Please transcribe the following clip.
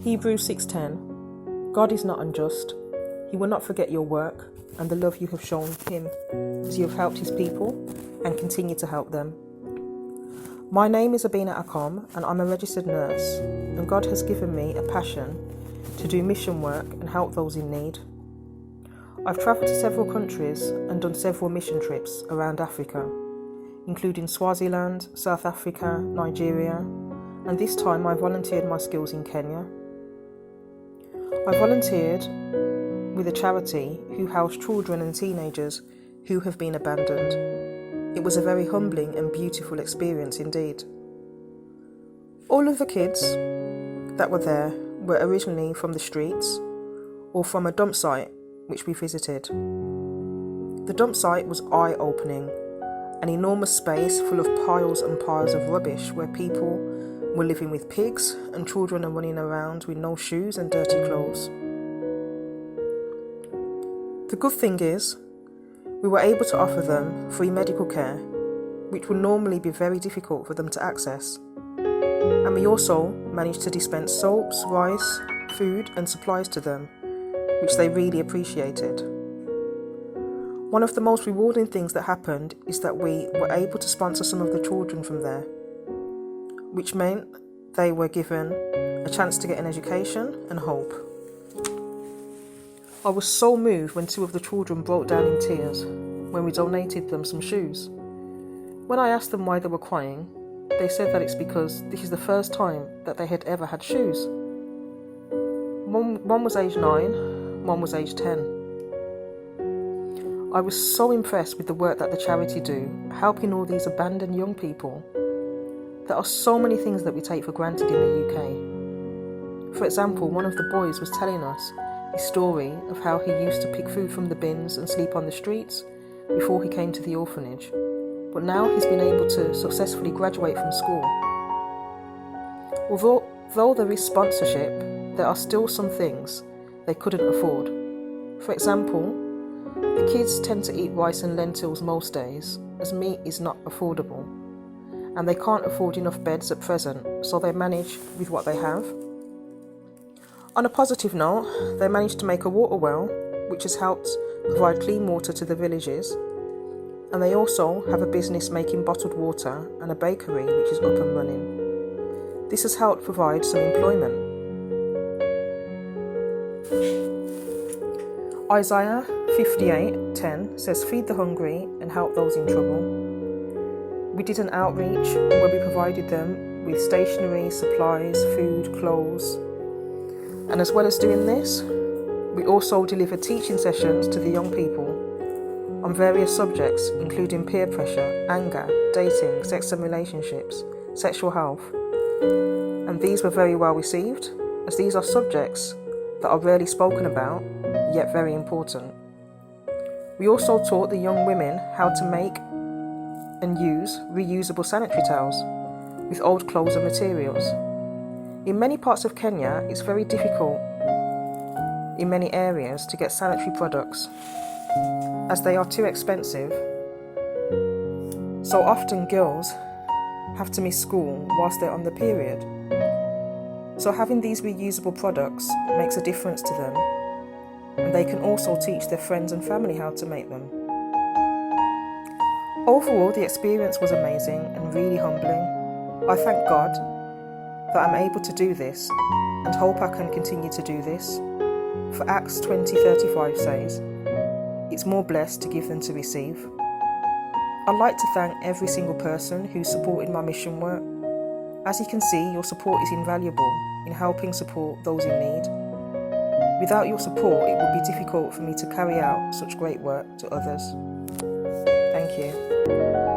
Hebrews 6:10. God is not unjust. He will not forget your work and the love you have shown him as you have helped his people and continue to help them. My name is Abena Akom and I'm a registered nurse, and God has given me a passion to do mission work and help those in need. I've travelled to several countries and done several mission trips around Africa, including Swaziland, South Africa, Nigeria, and this time I volunteered my skills in Kenya. I volunteered with a charity who house children and teenagers who have been abandoned. It was a very humbling and beautiful experience indeed. All of the kids that were there were originally from the streets or from a dump site which we visited. The dump site was eye-opening, an enormous space full of piles and piles of rubbish where people were living with pigs and children are running around with no shoes and dirty clothes. The good thing is, we were able to offer them free medical care, which would normally be very difficult for them to access. And we also managed to dispense soaps, rice, food and supplies to them, which they really appreciated. One of the most rewarding things that happened is that we were able to sponsor some of the children from there, which meant they were given a chance to get an education and hope. I was so moved when two of the children broke down in tears when we donated them some shoes. When I asked them why they were crying, they said that it's because this is the first time that they had ever had shoes. One was age 9, one was age 10. I was so impressed with the work that the charity do, helping all these abandoned young people. There are so many things that we take for granted in the UK. For example, one of the boys was telling us his story of how he used to pick food from the bins and sleep on the streets before he came to the orphanage. But now he's been able to successfully graduate from school. Although there is sponsorship, there are still some things they couldn't afford. For example, the kids tend to eat rice and lentils most days, as meat is not affordable, and they can't afford enough beds at present, so they manage with what they have. On a positive note, they managed to make a water well, which has helped provide clean water to the villages, and they also have a business making bottled water and a bakery which is up and running. This has helped provide some employment. Isaiah 58:10 says, "Feed the hungry and help those in trouble." We did an outreach where we provided them with stationery, supplies, food, clothes. And as well as doing this, we also delivered teaching sessions to the young people on various subjects, including peer pressure, anger, dating, sex and relationships, sexual health. And these were very well received, as these are subjects that are rarely spoken about, yet very important. We also taught the young women how to make and use reusable sanitary towels with old clothes and materials. In many parts of Kenya, it's very difficult in many areas to get sanitary products as they are too expensive. So often girls have to miss school whilst they're on the period. So having these reusable products makes a difference to them, and they can also teach their friends and family how to make them. Overall, the experience was amazing and really humbling. I thank God that I'm able to do this and hope I can continue to do this. For Acts 20:35 says, "It's more blessed to give than to receive." I'd like to thank every single person who supported my mission work. As you can see, your support is invaluable in helping support those in need. Without your support, it would be difficult for me to carry out such great work to others. Thank you.